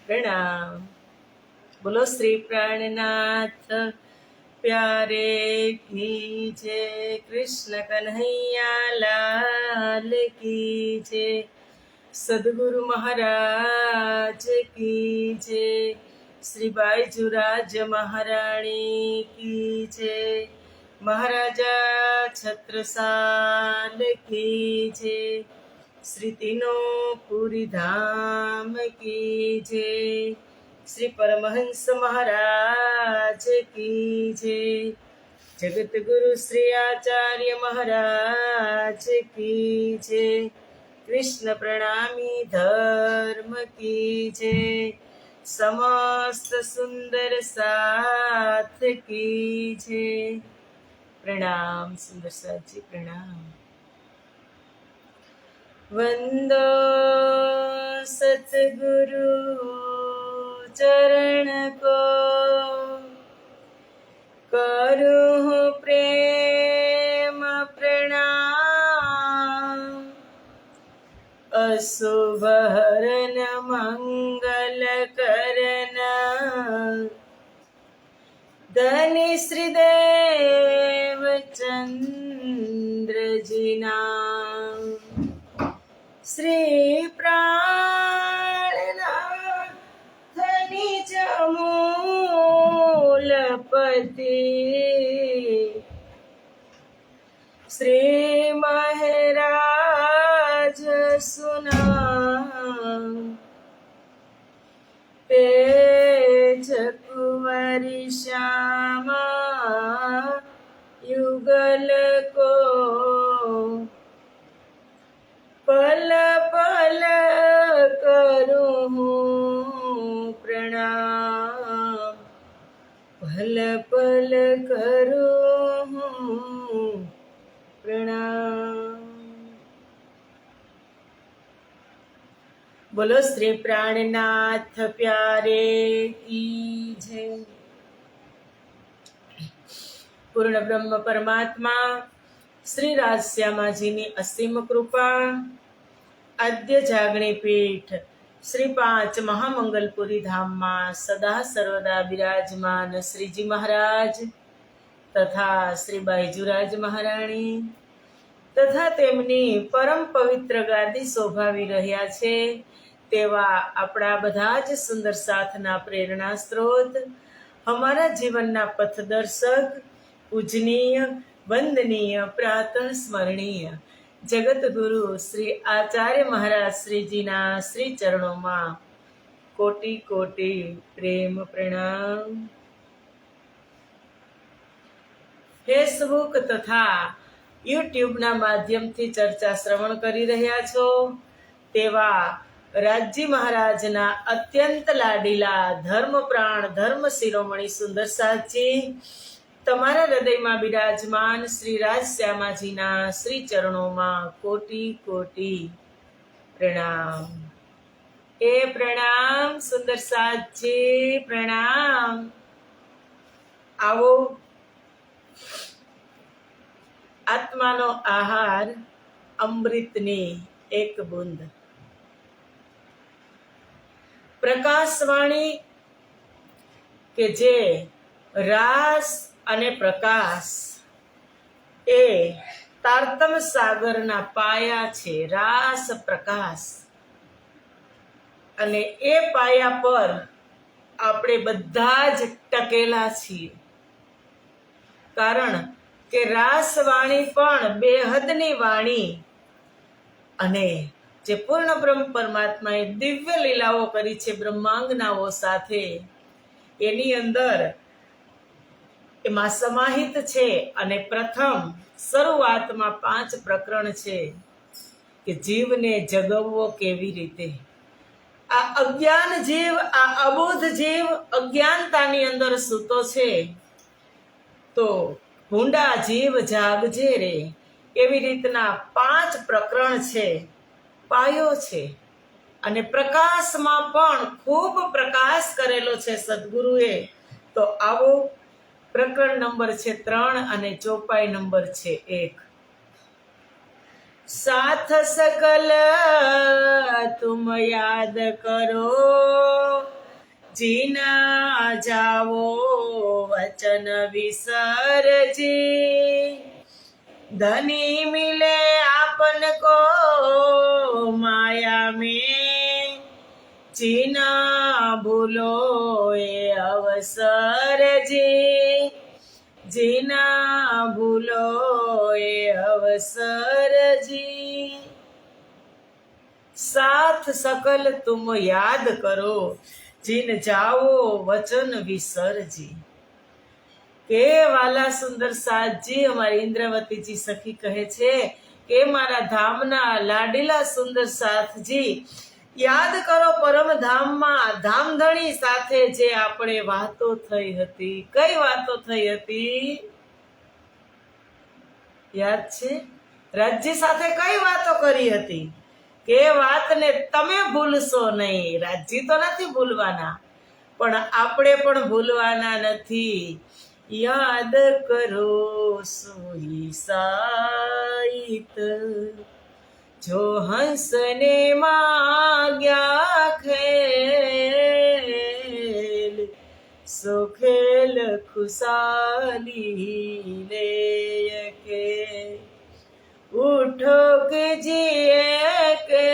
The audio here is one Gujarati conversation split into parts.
प्रणाम। बोलो श्री प्राणनाथ प्यारे की जय। कृष्ण कन्हैया लाल की जय। सदगुरु महाराज की जय। श्री बाईजुराज महाराणी की जय। महाराजा छत्रसाल की जय। श्री तीनों पुरी धाम की जय। श्री परमहंस महाराज की जय। जगत गुरु श्री आचार्य महाराज की जय। कृष्ण प्रणामी धर्म की जय। समस्त सुंदर साथ की जय। प्रणाम सुंदर साथ जी, प्रणाम। वंदो सतगुरु चरण को, करूँ प्रेम प्रणाम। अशुभ हरन मंगल करन, धनी श्रीदेव चंद्र जी नाम। श्री प्राणनाथ निज मूलपति, श्री महाराज सुना तेज कुंवरी श्यामा युगल को। पल पल करूँ प्रणाम, पल पल करूँ प्रणाम। बोलो श्री प्राणनाथ प्यारे की जय। पूर्ण ब्रह्म परमात्मा श्री राजश्यामाजीની અસીમ કૃપા, આદ્ય જાગણી પીઠ શ્રી 5 મહામંગલપુરી ધામમાં સદા સર્વદા બિરાજમાન શ્રીજી મહારાજ તથા શ્રી બાઈજુરાજ મહારાણી તથા તેમની પરમ પવિત્ર ગાદી શોભાવી રહ્યા છે તેવા આપણા બધા જ સુંદર સાથના પ્રેરણા સ્ત્રોત, અમારા જીવનના પથદર્શક, પૂજનીય, વંદનીય, પ્રાતઃ સ્મરણીય જગત ગુરુ શ્રી આચાર્ય મહારાજ શ્રીજીના શ્રી ચરણોમાં કોટી કોટી પ્રેમ પ્રણામ। ફેસબુક તથા યુટ્યુબના માધ્યમથી ચર્ચા શ્રવણ કરી રહ્યા છો તેવા રાજજી મહારાજના અત્યંત લાડીલા ધર્મપ્રાણ ધર્મ શિરોમણી સુંદર સાચી તમારા હૃદયમાં બિરાજમાન શ્રી રાજશ્યામાજીના શ્રી ચરણોમાં કોટી કોટી પ્રણામ। એ પ્રણામ સુંદર સાચી, પ્રણામ। આવો આત્માનો આહાર અમૃતની એક બૂંદ। પ્રકાશવાણી કે જે રાસ અને પ્રકાશ એ તારતમ સાગરના પાયા છે। રાસ પ્રકાશ અને એ પાયા પર આપણે બધા જ ટકેલા છીએ, કારણ કે રાસવાણી પણ બેહદની વાણી અને જે પૂર્ણ બ્રહ્મ પરમાત્માએ દિવ્ય લીલાઓ કરી છે બ્રહ્માંગનાઓ સાથે, એની અંદર એમાં સમાહિત છે। અને પ્રથમ શરૂઆતમાં 5 પ્રકરણ છે કે જીવને જગવવો કેવી રીતે। આ અજ્ઞાન જીવ, આ અબોધ જીવ અજ્ઞાનતાની અંદર સૂતો છે, તો ભૂંડા જીવ જાગજે રે, એવી રીતના 5 પ્રકરણ છે, પાયો છે। અને પ્રકાશમાં પણ ખૂબ પ્રકાશ કરેલો છે સદગુરુએ। તો આવો પ્રકરણ નંબર છે 3 અને ચોપાઈ નંબર છે 1। साथ सकल तुम याद करो, જીના જાવો વચન વિસરજી ધनी मिले आपन को माया में जीना भूलो ए अवसर जी जीना भूलो ए अवसर जी साथ सकल तुम याद करो जिन जाओ वचन विसरजी કે વાલા સુંદર સાતજી અમારી ઇન્દ્રવતીજી સખી કહે છે કે મારા ધામના લાડીલા સુંદર સાથજી યાદ કરો પરમધામમાં ધામધણી સાથે જે આપણે વાતો થઈ હતી. કઈ વાતો થઈ હતી યાદ છે? રાજ્ય સાથે કઈ વાતો કરી હતી કે વાતને તમે ભૂલશો નહીં. રાજ્ય તો નથી ભૂલવાના પણ આપણે પણ ભૂલવાના નથી. याद करो सोई साइत जो हंसने मांग्या खेल सो खेल खुशाली ले के उठो के जिए के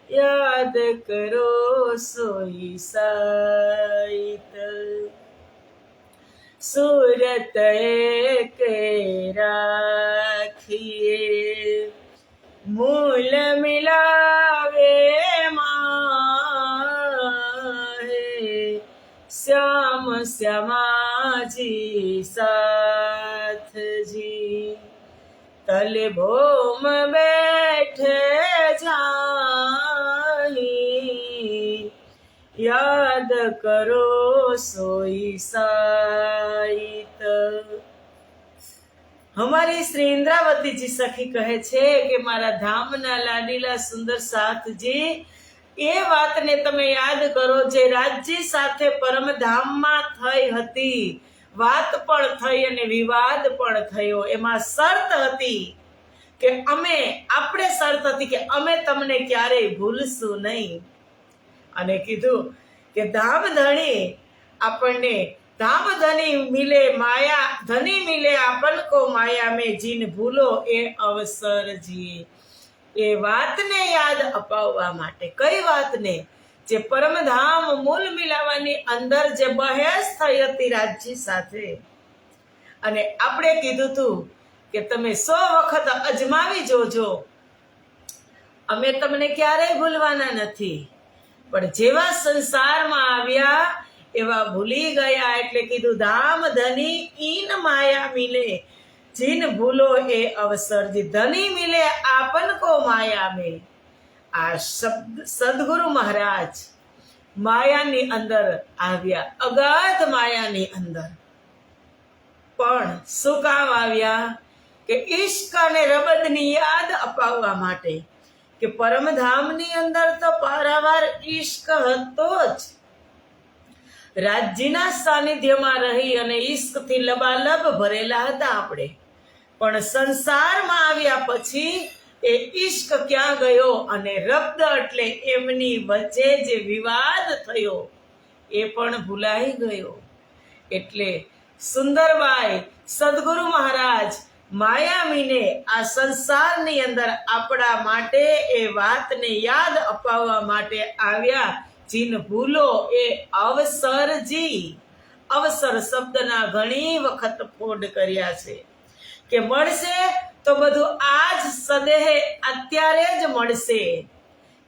याद करो सोई साइत सूरत के राखिए मूल मिलावे माहे श्याम श्यामाजी साथ जी तले भोम बैठे याद करो सोई साइत. हमारी श्री इंद्रावतीजी सखी કહે છે કે મારા ધામના લાડીલા સુંદર સાથજી એ વાતને તમે યાદ કરો જે રાજ્ય સાથે પરમધામમાં થઈ હતી. વાત પણ થઈ અને વિવાદ પણ થયો. એમાં શરત હતી કે આપણે શરત હતી કે અમે તમને ક્યારેય ભૂલશું નહીં. અને કીધું કે ધામધણી આપણને ધામધની મિલે માયા ધની મિલે આપન કો માયા में જીન ભૂલો એ અવસર જી. એ વાતને યાદ અપાવવા માટે. કઈ વાતને? જે પરમધામ મૂલ મિલાવાની અંદર જે બહેસ થઈ હતી રાજ્ય સાથે અને આપણે કીધું હતું કે તમે 100 વખત અજમાવી જોજો અમે તમને ક્યારેય ભૂલવાના નથી. પણ જેવા સંસારમાં આવ્યા એવા ભૂલી ગયા. એટલે કીધું ધામ ધની ઈન માયા મિલે જીન ભૂલો એ અવસર જી ધની મિલે આપન કો માયા में. આ શબ્દ સદગુરુ મહારાજ માયાની અંદર આવ્યા, અગાધ માયાની અંદર. પણ શું કામ આવ્યા? કે ઈશ્ક અને રબદની યાદ અપાવવા માટે. કે પરમધામની અંદર તો પારાવાર ઈશ્ક હતો જ. રાજ્યના સાનિધ્યમાં રહી અને ઈશ્કથી લબાલબ ભરેલા હતા આપણે. પણ સંસારમાં આવ્યા પછી એ ઈશ્ક ક્યાં ગયો? અને રબ્દ એટલે એમની વચ્ચે જે વિવાદ થયો એ પણ ભૂલાઈ ગયો. એટલે સુંદરબાઈ સદગુરુ મહારાજ માયામીને આ સંસારની અંદર આપણા માટે એ વાતને યાદ અપાવવા માટે આવ્યા. જીન ભૂલો એ અવસરજી. અવસર શબ્દના ઘણી વખત ફોડ કર્યા છે કે મળશે તો બધું આજ સદેહ અત્યારે જ મળશે.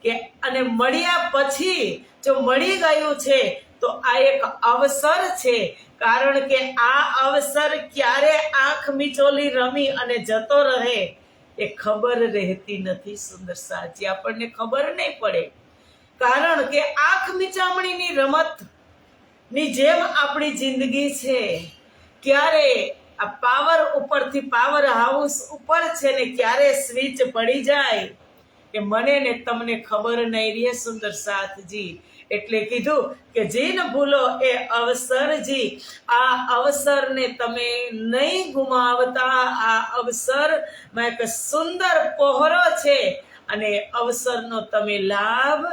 કે અને મળ્યા પછી જો મળી ગયું છે તો આ એક અવસર છે. કારણ કે આ અવસર ક્યારે આંખ મિચોલી રમી અને જતો રહે એ ખબર રહેતી નથી. સુંદર સાચી આપણને ખબર નહીં પડે. કારણ કે આંખ મિચામણીની રમત ની જેમ આપણી જિંદગી છે. ક્યારે આ પાવર ઉપરથી પાવર હાઉસ ઉપર છે ને ક્યારે સ્વિચ પડી જાય કે મને ને તમને ખબર નહીં રહે. સુંદર સાથજી એટલે કીધું કે જીન ભૂલો એ અવસરજી. આ અવસરને તમે નહીં ગુમાવતા. આ અવસર માં એક સુંદર પહોરો છે. અને અવસરનો તમે લાભ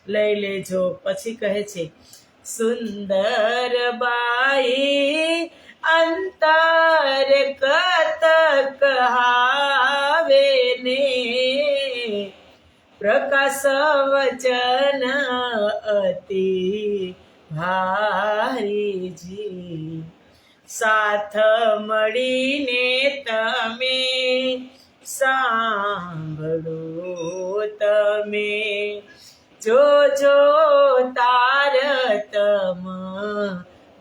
લઈ લેજો. પછી કહે છે, સુંદર બાઈ અંતર કત કહાવે ને, પ્રકાશ વચન અતિ ભારીજી. સાથ મળીને તમે સાંભળો તમે, જોજો તારતમ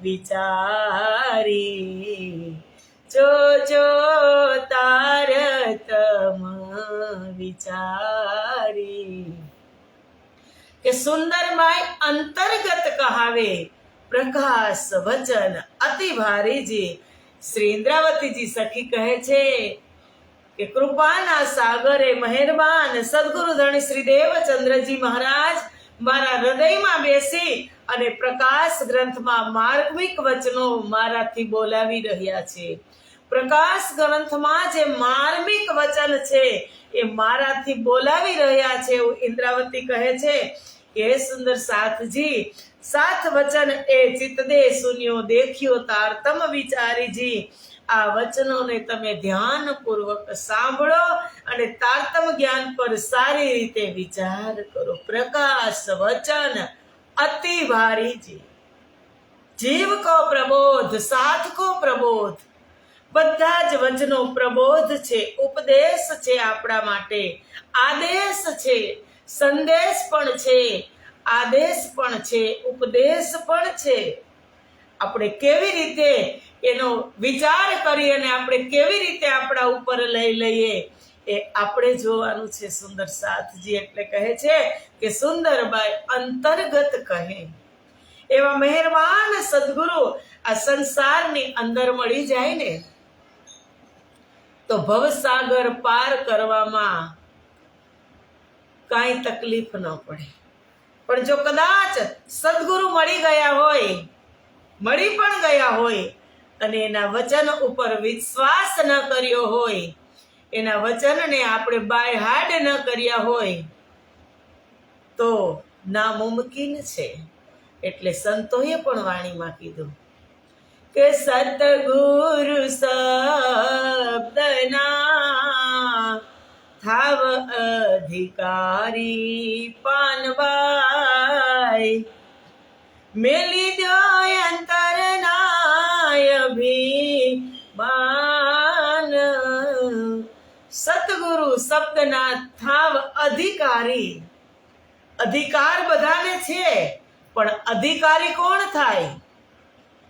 વિચારી, જોજો તારતમ વિચારી. કે સુંદરબાઈ અંતર્ગત કહાવે, પ્રકાશ વચન અતિ ભારીજી. શ્રી ઇન્દ્રાવતીજી સખી કહે છે કે કૃપાના સાગરે મહેરબાન સદગુરુ ધણી શ્રી દેવચંદ્રજી મહારાજ મારા હૃદયમાં બેસી અને પ્રકાશ ગ્રંથમાં માર્મિક વચનો મારાથી બોલાવી રહ્યા છે. પ્રકાશ ગ્રંથમાં જે માર્મિક વચન છે એ મારાથી બોલાવી રહ્યા છે એવું ઇન્દ્રાવતી કહે છે કે હે સુંદર સાથજી, સાથ વચન એ ચિત્તદે શૂન્યો દેખ્યો તારતમ વિચારીજી. આ વચનોને તમે ધ્યાનપૂર્વક સાંભળો અને તારતમ જ્ઞાન પર સારી રીતે વિચાર કરો. પ્રકાશ વચન અતિ ભારીજી. જીવ કો પ્રબોધ, સાથ કો પ્રબોધ, બધા જ વચનો પ્રબોધ છે, ઉપદેશ છે આપણા માટે, આદેશ છે, સંદેશ પણ છે, આદેશ પણ છે, ઉપદેશ પણ છે. આપણે કેવી રીતે એનો વિચાર કરી અને આપણે કેવી રીતે આપણા ઉપર લઈ લઈએ એ આપણે જોવાનું છે. સુંદર સાથજી એટલે કહે છે કે સુંદરબાઈ અંતર્ગત કહે. એવા મહેરબાન સદગુરુ આ સંસારની અંદર મળી જાય ને તો ભવસાગર પાર કરવામાં કાંઈ તકલીફ ન પડે. પણ જો કદાચ સદગુરુ મળી ગયા હોય, મળી પણ ગયા હોય અને એના વચન ઉપર વિશ્વાસ ન કર્યો હોય, એના વચનને આપણે બાય હાડ ન કર્યા હોય તો નામુમકિન છે. એટલે સંતોએ પણ વાણીમાં કીધું કે સતગુરુ શબ્દના થાવ અધિકારી પાનવાય, મેલી દો અંતરનાય અભિમાન. સતગુરુ શબ્દના થાવ અધિકારી. અધિકાર બધાને છે પણ અધિકારી કોણ થાય?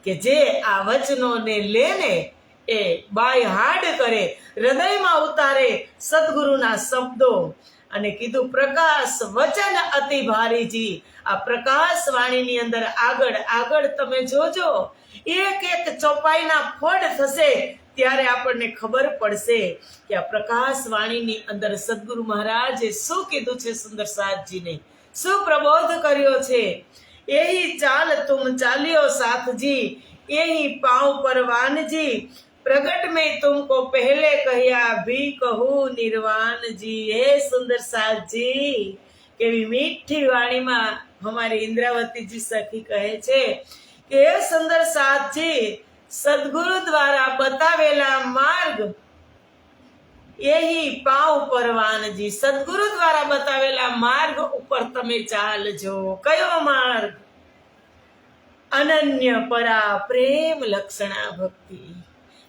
કે જે આ વચનોને લેને એ બાય હાડ કરે, હૃદયમાં ઉતારે સદગુરુના શબ્દો. અને કીધું પ્રકાશ વચન અતિ ભારીજી. આ પ્રકાશ વાણીની અંદર આગળ આગળ તમે જોજો, એક એક ચોપાઈના ફળ થશે ત્યારે આપણને ખબર પડશે કે આ પ્રકાશ વાણીની અંદર સદગુરુ મહારાજે શું કીધું છે, સુંદર સાથજીને શું પ્રબોધ કર્યો છે. એહી ચાલ તુમ ચાલ્યો સાથજી, એહી પાँव પરવાનજી, प्रगट में तुमको पहले कहिया भी कहूँ निर्वाण जी. हे सुंदर साथ जी, केवी मीठी वाणी में हमारी इंद्रावती जी सखी कहे छे कि हे सुंदर साथ जी, सदगुरु द्वारा बतावेला मार्ग यही पाँव परवान जी. सदगुरु द्वारा बतावेला मार्ग ऊपर तमे चालजो. कयो मार्ग? अनन्य परा प्रेम लक्षणा भक्ति.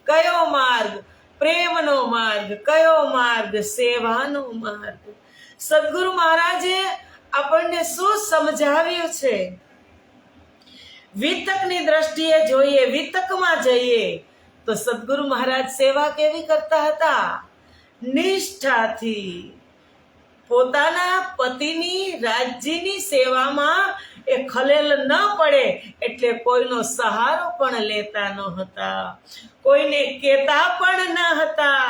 कयो मार्ग? प्रेमनो मार्ग. कयो मार्ग? सेવાનો માર્ગ. સદગુરુ મહારાજે આપણને શું સમજાવ્યું છે? વિતકની દ્રષ્ટિએ જોઈએ, વિતકમાં જઈએ તો સદગુરુ મહારાજ સેવા કેવી કરતા હતા? નિષ્ઠાથી. પોતાના પતિની રાજ્યની સેવામાં એ ખલેલ ન પડે એટલે કોઈનો સહારો પણ લેતા ન હતા, કોઈને કહેતા પણ ન હતા.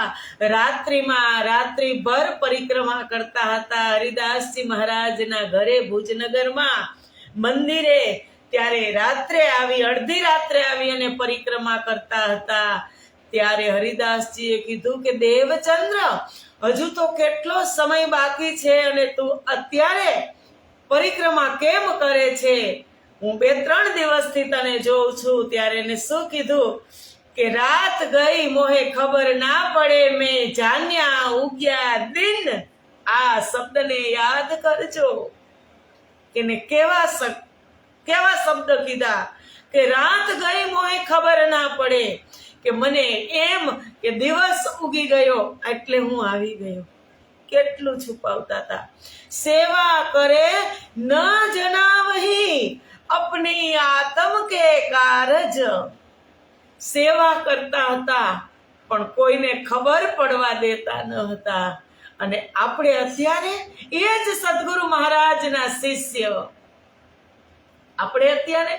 રાત્રિમાં રાત્રિભર પરિક્રમા કરતા હતા. હરિદાસજી મહારાજના ઘરે ભુજનગરમાં મંદિરે ત્યારે રાત્રે આવી, અડધી રાત્રે આવી અને પરિક્રમા કરતા હતા. ત્યારે હરિદાસજીએ કીધું કે દેવચંદ્ર, હજુ તો કેટલો સમય બાકી છે અને તું અત્યારે પરિક્રમા કેમ કરે છે? હું 2-3 દિવસથી તને જોઉં છું. ત્યારે એને શું કીધું કે રાત ગઈ મોહે ખબર ના પડે, મેં જાન્યા ઉગ્યા દિન. આ શબ્દને યાદ કરજો કે ને કેવા શબ્દ કીધા કે રાત ગઈ મોહે ખબર ના પડે, કે મને એમ કે દિવસ ઉગી ગયો એટલે હું આવી ગયો. કેટલું છુપાવતા હતા. સેવા કરે ન જનાવહી અપની આતમ કે કારજ. સેવા કરતા હતા પણ કોઈને ખબર પડવા દેતા ન હતા. અને આપણે અત્યારે એ જ સદગુરુ મહારાજના શિષ્ય. આપણે અત્યારે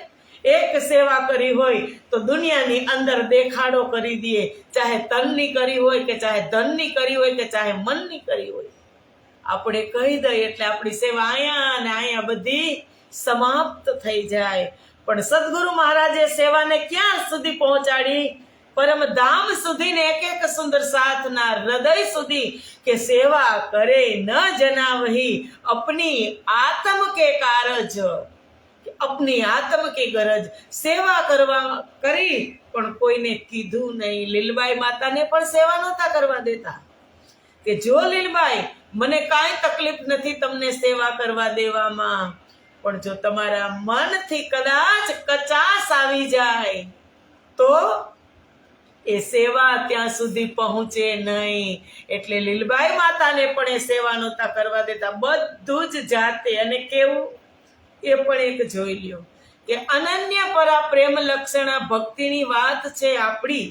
એક સેવા કરી હોય તો દુનિયાની અંદર દેખાડો કરી દઈએ, ચાહે તનની કરી હોય કે ચાહે ધનની કરી હોય કે ચાહે મનની કરી હોય. આપણે કહી દઈએ એટલે આપણી સેવા અહીંયા ને અહીંયા બધી સમાપ્ત થઈ જાય. પણ સદગુરુ મહારાજે સેવાને ક્યાં સુધી પહોંચાડી? પરમધામ સુધી ને એક સુંદર સાથના હૃદય સુધી, કે સેવા કરે ન જનાવહી અપની આત્મ કે કારજ. અપની આત્મ કે ગરજ. સેવા કરી પણ કોઈને કીધું નહીં. લીલબાઈ માતાને પણ સેવા નહોતા કરવા દેતા કે જો લીલબાઈ મને કાંઈ તકલીફ નથી તમને સેવા કરવા દેવામાં, પણ જો તમારા મનથી કદાચ કચાશ આવી જાય તો એ સેવા ત્યાં સુધી પહોંચે નહીં. એટલે લીલબાઈ માતાને પણ એ સેવા નહોતા કરવા દેતા. બધું જ જાતે. અને કેવું એ પણ એક જોઈ લ્યો કે અનન્ય પરા પ્રેમ લક્ષણા ભક્તિની વાત છે આપણી,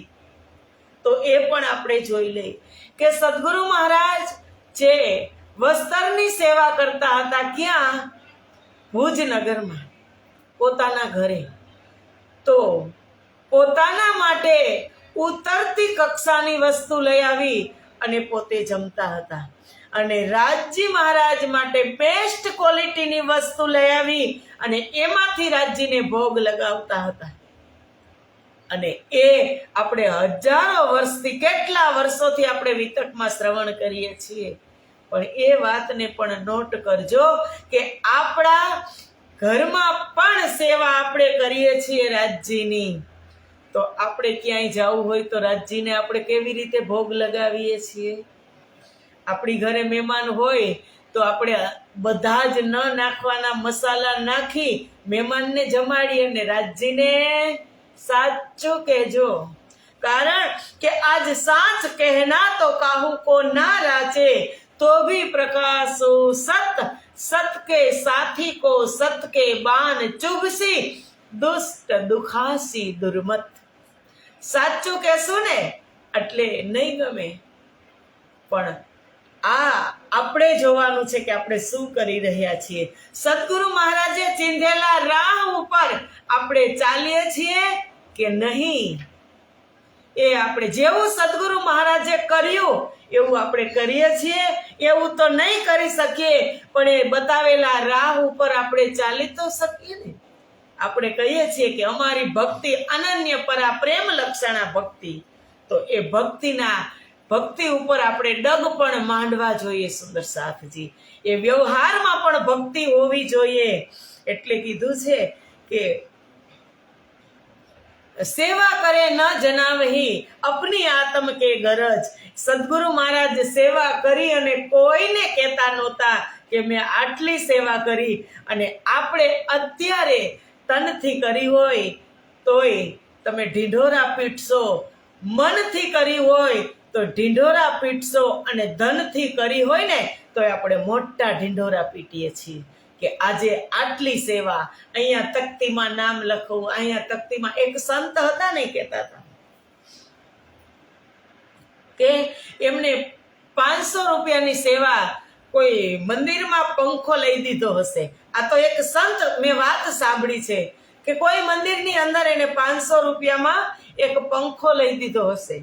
તો એ પણ આપણે જોઈ લઈએ કે સદગુરુ મહારાજ જે વસ્ત્રની સેવા કરતા હતા, ક્યાં? ભુજનગરમાં, પોતાના ઘરે. તો પોતાના માટે ઉતરતી કક્ષાની વસ્તુ લઈ આવી અને પોતે જમતા હતા. અને રાજજી મહારાજ માટે બેસ્ટ ક્વોલિટીની વસ્તુ લઈ આવી અને એમાંથી રાજજીને ભોગ લગાવતા હતા. અને એ આપણે હજારો વર્ષથી, કેટલા વર્ષોથી આપણે વિતકમાં શ્રવણ કરીએ છીએ. પણ એ વાતને પણ નોટ કરજો કે આપણા ઘરમાં પણ સેવા આપણે કરીએ છીએ રાજજીની. તો આપણે ક્યાંય જવું હોય તો રાજજીને આપણે કેવી રીતે ભોગ લગાવીએ છીએ? આપણી ઘરે મહેમાન હોય તો આપણે બધા જ ન નાખવાના મસાલા નાખી મહેમાનને જમાડીએ. અને રાજજીને સાચું કહેજો, કારણ કે આજ સાચ કહેના તો કાહુ કો ના રાચે, तो भी प्रकाशो सत, सत के साथी को सत के बान चुभसी, दुष्ट दुखासी दुर्मत. સાચું કહેશું ને એટલે નહીં ગમે. પણ આ આપણે જોવાનું છે કે આપણે શું કરી રહ્યા છીએ. સદગુરુ મહારાજે ચિંધેલા રાહ ઉપર આપણે ચાલીએ છીએ કે નહીં? એ આપણે જેવું સદગુરુ મહારાજે કર્યું એવું આપણે કરીએ છીએ. એવું તો નહીં કરી શકીએ, પણ એ બતાવેલા રાહ ઉપર આપણે ચાલી તો શકીએ ને. આપણે કહીએ છીએ કે અમારી ભક્તિ અનન્ય પરા પ્રેમ લક્ષણા ભક્તિ. તો એ ભક્તિ ઉપર આપણે ડગ પણ માંડવા જોઈએ સુંદર સાથજી. એ વ્યવહારમાં પણ ભક્તિ હોવી જોઈએ. એટલે કીધું છે કે સેવા કરે ન જનાવહી અપની આત્મ કે ગરજ. સદગુરુ મહારાજ સેવા કરી અને કોઈને કહેતા નહોતા કે મેં આટલી સેવા કરી. અને આપણે અત્યારે તનથી કરી હોય તોય તમે ઢીંઢોરા પીટશો, મનથી કરી હોય તો ઢીંઢોરા પીટશો, અને ધનથી કરી હોય ને તો આપણે મોટા ઢીંઢોરા પીટીએ છીએ કે આજે આટલી સેવા. અહીંયા તકતીમાં નામ લખવું, અહીંયા તકતીમાં એક સંત હતા ને કહેતા હતા કે એમને 500 રૂપિયાની સેવા કોઈ મંદિરમાં પંખો લઈ દીધો હશે. આ તો એક સંત, મેં વાત સાંભળી છે કે કોઈ મંદિરની અંદર એને 500 રૂપિયામાં એક પંખો લઈ દીધો હશે.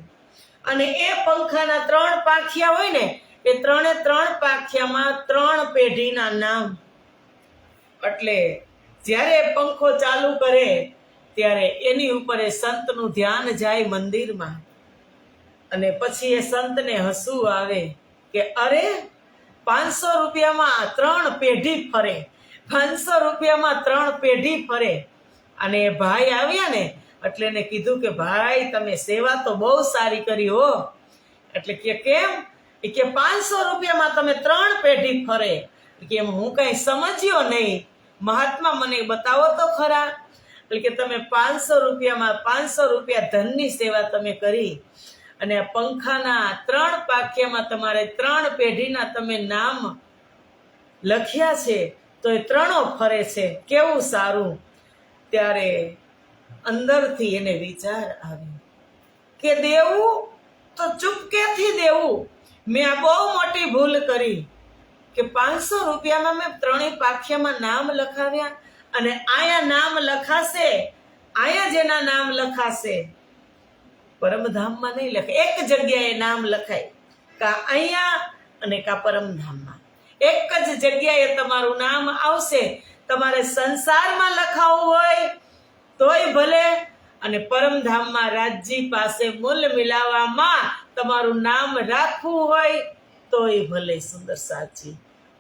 અને એ પંખાના 3 પાંખિયા હોય ને, એ 3 પાંખિયામાં 3 પેઢીના નામ. એટલે જ્યારે પંખો ચાલુ કરે ત્યારે એની ઉપર એ સંતનું ધ્યાન જાય મંદિરમાં. અને પછી એ સંતને હસવું આવે કે અરે 500 રૂપિયામાં 3 પેઢી ફરે, 500 રૂપિયામાં 3 પેઢી ફરે. અને એ ભાઈ આવ્યા ને એટલે એને કીધું કે ભાઈ તમે સેવા તો બહુ સારી કરી હો. એટલે કે કેમ? કે 500 રૂપિયામાં તમે 3 પેઢી ફરે. કે હું કઈ સમજ્યો નહીં, મહાત્મા મને બતાવો તો ખરા. એટલે કે તમે 500 રૂપિયામાં 500 રૂપિયા ધનની સેવા તમે કરી, અને પંખાના 3 પાખ્યામાં તમારે 3 પેઢીના તમે નામ લખ્યા છે, તો એ 3 ફરે છે, કેવું સારું. ત્યારે અંદરથી એને વિચાર આવ્યો કે દેવું તો ચૂપકેથી દેવું. મેં આ બહુ મોટી ભૂલ કરી કે 500 રૂપિયામાં મેં 3 પાખ્યામાં નામ લખાવ્યા, અને આયા નામ લખાશે, આયા જેના નામ લખાશે પરમધામમાં નહીં લખાય. એક જગ્યાએ નામ લખાય, કા અહીંયા અને કા પરમધામમાં. એક જ જગ્યાએ તમારું નામ આવશે. તમારે સંસારમાં લખાવવું હોય તોય ભલે, અને પરમધામમાં રાજજી પાસે મૂલ મિલાવવામાં તમારું નામ રાખવું હોય તોય ભલે. સુંદર સાચી.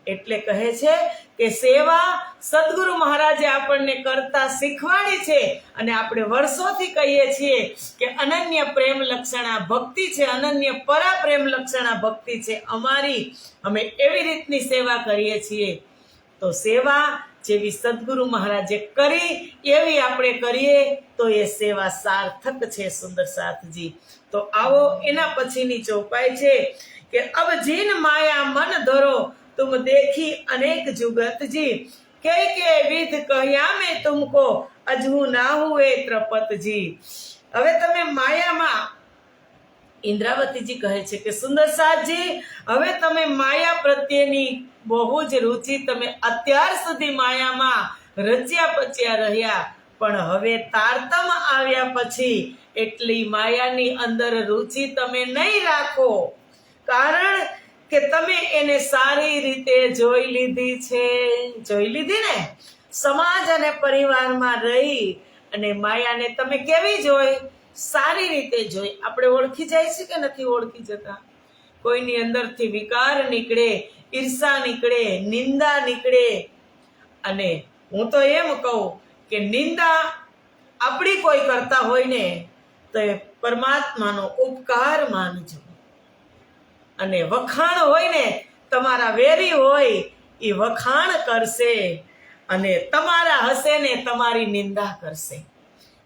એટલે કહે છે કે સેવા સદગુરુ મહારાજે આપણને કરતા શીખવાડી છે, અને આપણે વર્ષોથી કહીએ છીએ કે અનન્ય પ્રેમ લક્ષણા ભક્તિ છે, અનન્ય પરા પ્રેમ લક્ષણા ભક્તિ છે અમારી. અમે એવી રીતની સેવા કરીએ છીએ. તો સેવા જેવી સદગુરુ મહારાજે કરી એવી આપણે કરીએ તો એ સેવા સાર્થક છે. સુંદર સાથજી. તો આવો એના પછીની ચોપાઈ છે કે અબ જીન માયા મન ધરો तुम देखी अनेक जुगत जी, के विध कहया में तुमको अजहू ना हुए त्रिपत जी. હવે તમે માયામાં, ઇન્દ્રાવતીજી કહે છે કે સુંદર સાથજી, હવે તમે માયા પ્રત્યેની બહુ જ રુચિ, તમે અત્યાર સુધી માયામાં રચ્યા પચ્યા રહ્યા, પણ હવે તારતમ આવ્યા પછી એટલી માયાની અંદર રુચિ તમે નહીં રાખો, કારણ કે તમે એને સારી રીતે જોઈ લીધી છે. જોઈ લીધી ને? સમાજ અને પરિવારમાં રહી અને માયાને તમે કેવી જોઈ? સારી રીતે જોઈ. આપણે ઓળખી જાય છે કે નથી ઓળખી જતા? કોઈની અંદરથી વિકાર નીકળે, ઈર્ષા નીકળે, નિંદા નીકળે. અને હું તો એમ કહું કે નિંદા આપણી કોઈ કરતા હોય ને તો એ પરમાત્માનો ઉપકાર માનજો, અને વખાણ હોય ને, તમારા વેરી હોય એ વખાણ કરશે, અને તમારા હશે ને તમારી નિંદા કરશે.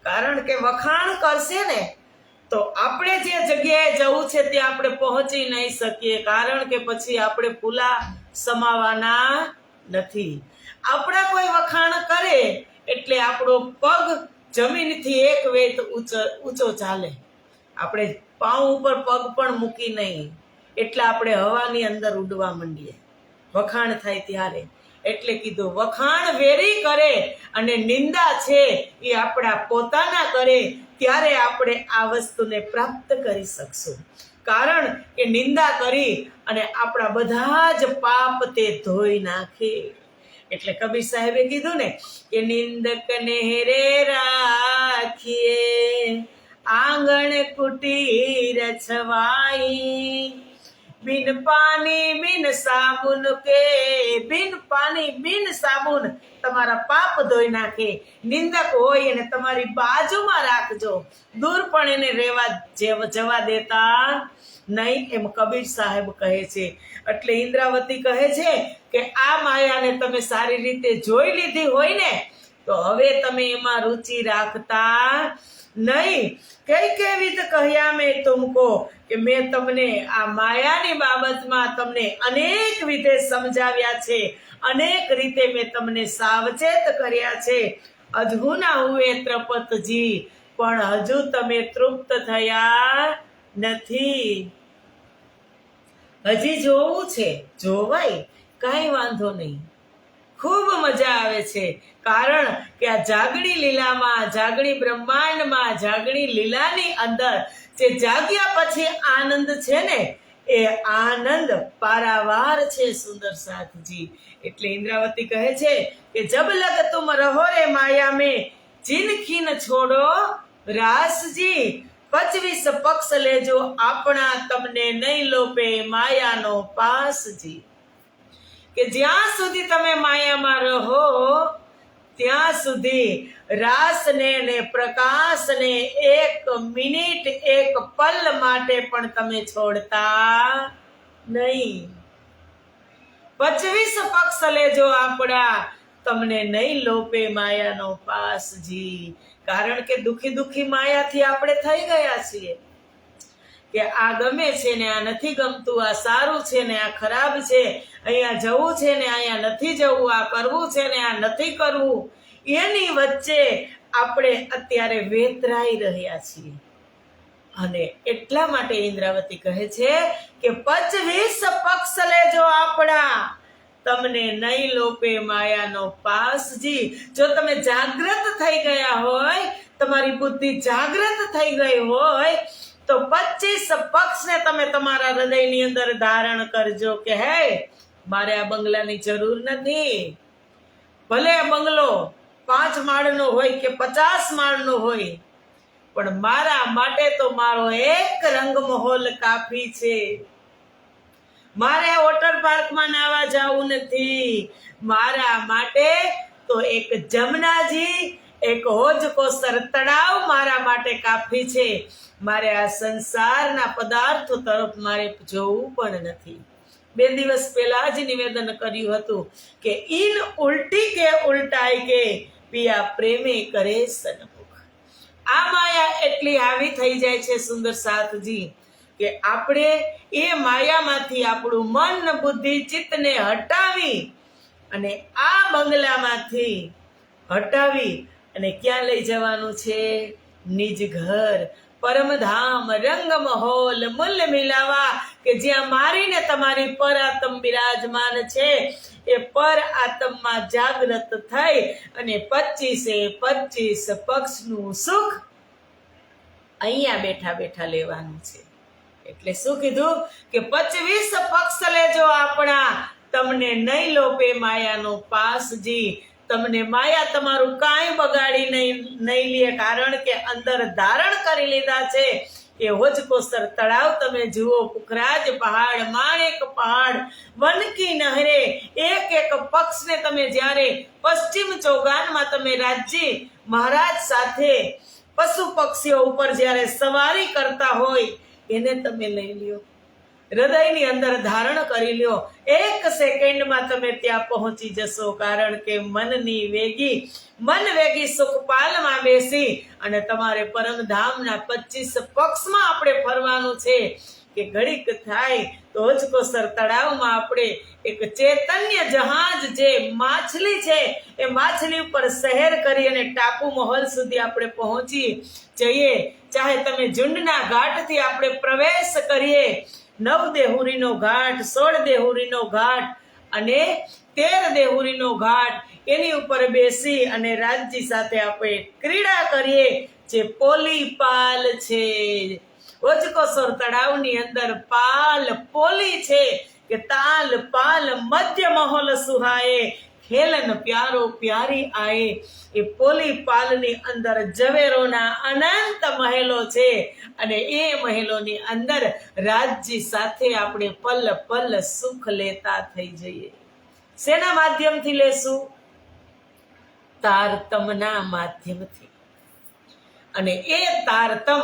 કારણ કે વખાણ કરશે ને તો આપણે જે જગ્યાએ જવું છે ત્યાં આપણે પહોંચી નહીં શકીએ, કારણ કે પછી આપણે ફૂલા સમાવાના નથી. આપણા કોઈ વખાણ કરે એટલે આપણો પગ જમીનથી એક વેત ઊંચો ચાલે. આપણે પાઉં ઉપર પગ પણ મૂકી નહીં, એટલે આપણે હવાની અંદર ઉડવા માંડીએ વખાણ થાય ત્યારે. એટલે કીધું વખાણ વેરી કરે અને નિંદા છે એ આપણા પોતાના કરે, ત્યારે આપણે આ વસ્તુને પ્રાપ્ત કરી શકશું. કારણ કે નિંદા કરી અને આપણા બધા જ પાપ તે ધોઈ નાખે. એટલે કબીર સાહેબે કીધું ને કે નિંદકને રે રાખીએ આંગણ કુટીર છવાઈ, बिन पानी बिन साबुन के, बिन पानी बिन साबुन તમારા પાપ ધોઈ નાખે. નિંદક હોય એને તમારી બાજુમાં રાખજો, દૂર પણ એને રહેવા જવા દેતા નહીં, એમ કબીર સાહેબ કહે છે. એટલે ઇન્દ્રાવતી કહે છે કે આ માયાને તમે સારી રીતે જોઈ લીધી હોય ને તો હવે તમે એમાં રુચિ રાખતા નહીં. કઈ વિધ કહ્યા મેં તુમકો, કે મેં તમને આ માયાની બાબતમાં તમને અનેક વિધે સમજાવ્યા છે, અનેક રીતે મેં તમને સાવચેત કર્યા છે. અજહુ ના હુએ ત્રપતજી, પણ હજુ તમે તૃપ્ત થયા નથી. હજી જોવું છે, જોવાય, કાંઈ વાંધો નહીં, ખૂબ મજા આવે છે. કારણ કે આ જાગણી લીલામાં, જાગણી બ્રહ્માંડમાં, જાગણી લીલાની અંદર જે જાગ્યા પછી આનંદ છે ને એ આનંદ પારાવાર છે. સુંદર સાથજી. એટલે ઇન્દ્રાવતી કહે છે કે જબ લગ તુમ રહો રે માયા में जिनकी न छोड़ो रासजी, 25 પક્ષ લેજો આપણા, તમને નહીં લોપે માયાનો પાસજી. કે જ્યાં સુધી તમે માયામાં રહો ત્યાં સુધી રાસને ને પ્રકાશને એક મિનિટ એક પલ માટે પણ તમે છોડતા નહીં. 25 પક્ષ લેજો આપણા, તમને નહીં લોપે માયાનો પાસજી. કારણ કે દુખી દુખી માયાથી આપણે થઈ ગયા છીએ કે આ ગમે છે ને આ નથી ગમતું, આ સારું છે ને આ ખરાબ છે, અહીંયા જવું છે ને અહીંયા નથી જવું, આ કરવું છે ને આ નથી કરવું. એની વચ્ચે આપણે અત્યારે વેતરાઈ રહ્યા છીએ. અને એટલા માટે ઇન્દ્રાવતી કહે છે કે 25 પક્ષ લેજો આપણા, તમને નહીં લોપે માયાનો પાસજી. જો તમે જાગૃત થઈ ગયા હોય, તમારી બુદ્ધિ જાગૃત થઈ ગઈ હોય તો 25 પક્ષને તમે તમારા હૃદયની અંદર ધારણ કરજો કે હે મારે આ બંગલાની જરૂર નથી. ભલે બંગલો 5 માળનો હોય કે 50 માળનો હોય, પણ મારા માટે તો મારો એક રંગમહોલ કાફી છે. મારે વોટર પાર્કમાં નાવા જવું નથી. મારા માટે તો એક જમનાજી, એક હોજકોસર તળાવ મારા માટે કાફી છે. મારે આ સંસારના પદાર્થો તરફ મારે જોવું પણ નથી. 2 દિવસ પહેલા જ નિવેદન કર્યું હતું કે ઇન ઉલટી કે ઉલટાઈ કે પિયા પ્રેમે કરે સન્મુખ. આ માયા એટલી હાવી થઈ જાય છે સુંદર સાથજી કે આપણે એ માયામાંથી આપણું મન બુદ્ધિ ચિત્તને હટાવી અને આ બંગલામાંથી હટાવી અને ક્યાં લઈ જવાનું છે? નિજ ઘર, પરમધામ, રંગ મહોલ, મૂલ્ય મિલાવા, કે જ્યાં મારીને તમારી પર આત્મ બિરાજમાન છે. એ પર આત્મમાં જાગૃત થઈ અને 25 પક્ષનું સુખ અહીંયા બેઠા બેઠા લેવાનું છે. એટલે શું કીધું કે 25 પક્ષ લેજો આપણા, તમને નહીં લોપે માયાનો પાસજી. તમને માયા તમારું કાંઈ બગાડી નહીં લે, કારણ કે અંદર ધારણ કરી લીધા છે. એ હોજકોસર તળાવ તમે જુઓ, પુખરાજ પહાડ, માણેક પહાડ, વનકી નહેરે, એક પક્ષને તમે જ્યારે પશ્ચિમ ચોગાનમાં તમે રાજજી મહારાજ સાથે પશુ પક્ષીઓ ઉપર જ્યારે સવારી કરતા હોય એને તમે લઈ લ્યો, હૃદયની અંદર ધારણ કરી લ્યો. 1 સેકન્ડમાં તમે ત્યાં પહોંચી જશો. કારણ કે મન વેગી સુખપાલમાં બેસી અને તમારે પરમધામના 25 પક્ષમાં આપણે ફરવાનું છે. કે ઘડીક થાય તો હોજકોસર તળાવમાં આપણે એક ચૈતન્ય જહાજ, જે માછલી છે એ માછલી ઉપર સહેર કરી અને ટાપુ મહોલ સુધી આપણે પહોંચી જઈએ. ચાહે તમે ઝુંડના ઘાટથી આપણે પ્રવેશ કરીએ, 9 દેહુરીનો ઘાટ, 16 દેહુરીનો ઘાટ અને 13 દેહુરીનો ઘાટ, એની ઉપર બેસી અને રાજજી સાથે આપણે ક્રીડા કરીએ. જે પોલી પાલ છે, હોજકોસર તળાવની અંદર પાલ પોલી છે કે તાલ પાલ મધ્ય મહોલ સુહાએ, ખેલન પ્યારો પ્યારી આએ. એ પોલી પાલની અંદર ઝવેરોના અનંત મહેલો છે અને એ મહેલોની અંદર રાજજી સાથે આપણે પલ પલ સુખ લેતા થઈ જઈએ. શેના માધ્યમથી લેશું? તારતમના માધ્યમથી. અને એ તારતમ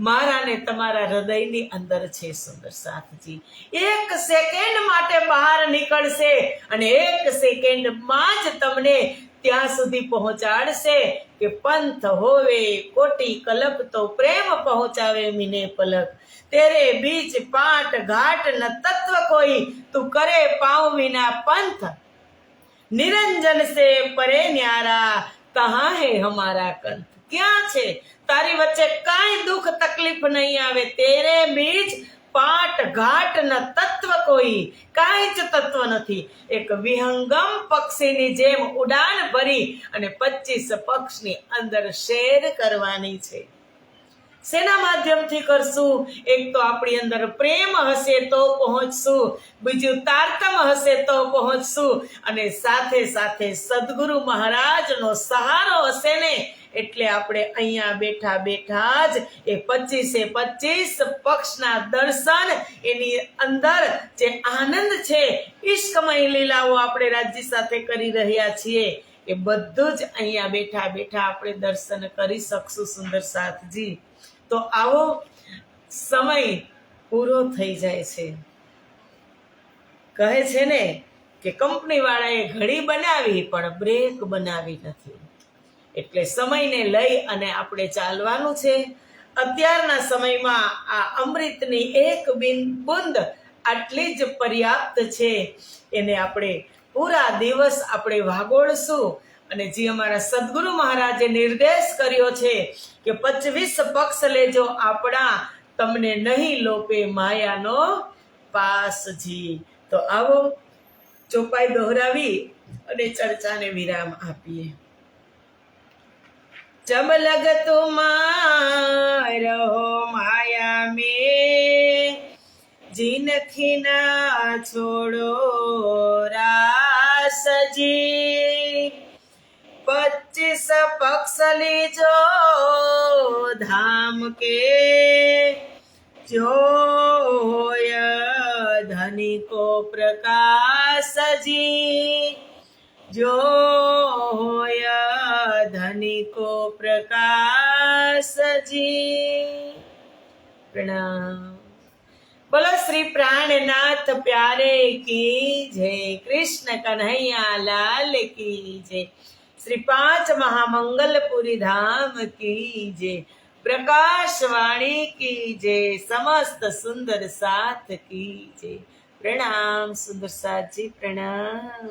મારા ને તમારા હૃદયની અંદર છે સુંદર સાથજી. 1 સેકન્ડ માટે બહાર નીકળશે અને 1 સેકન્ડમાં જ તમને ત્યાં સુધી પહોંચાડશે કે પંથ હોવે કોટી કલપ તો પ્રેમ પહોંચાવે મીને પલક. તેરે બીચ પાટ ઘાટ ન તત્વ કોઈ, તું કરે પાઉં વિના પંથ. નિરંજન સે પરે ન્યારા, કહા હે હમારા કંથ. ક્યાં છે? તારી વચ્ચે કાંઈ દુઃખ તકલીફ નહીં આવે. તેરે બીજ પાટ ઘાટ ન તત્વ કોઈ, કાંઈ જ તત્વ નથી. એક વિહંગમ પક્ષીની જેમ ઉડાન ભરી અને 25 પક્ષની અંદર શેર કરવાની છે. શેના માધ્યમથી કરશું? એક તો આપણી અંદર પ્રેમ હશે તો પહોંચશું, બીજું તારતમ હશે તો પહોંચશું, અને સાથે સાથે સદગુરુ મહારાજનો સહારો હશે ને એટલે આપણે અહીંયા બેઠા બેઠા જ એ 25 પક્ષના દર્શન, એની અંદર જે આનંદ છે, ઈશ્કમય લીલાઓ આપણે રાજ્ય સાથે કરી રહ્યા છીએ, એ બધું જ અહીંયા બેઠા બેઠા આપણે દર્શન કરી શકશું. સુંદર સાથજી, તો આવો સમય પૂરો થઈ જાય છે. કહે છે ને કે કંપની વાળાએ ઘડી બનાવી પણ બ્રેક બનાવી નથી. એટલે સમયને લઈ અને આપણે ચાલવાનું છે. અત્યારના સમયમાં આ અમૃતની એક બુંદ આટલી જ પર્યાપ્ત છે. એને આપણે પૂરા દિવસ આપણે વાગોળશું. અને જે અમારા સદગુરુ મહારાજે નિર્દેશ કર્યો છે કે 25 પક્ષ લેજો આપણા, તમને નહીં લોપે માયાનો પાસજી. તો આવો ચોપાઈ દોહરાવી અને ચર્ચાને વિરામ આપીએ. जब लग तुम्हारो माया में जिनकी ना छोड़ो रास जी, 25 पक्ष लीजो धाम के जो धनी को प्रकाश जी, जो धनी को प्रकाश जी. प्रणाम. बोलो श्री प्राणनाथ प्यारे की जय. कृष्ण कन्हैया लाल की जय. श्री 5 महामंगलपुरी धाम की जय. प्रकाशवाणी की जय. समस्त सुंदर साथ की जय. प्रणाम सुंदर साथ जी, प्रणाम.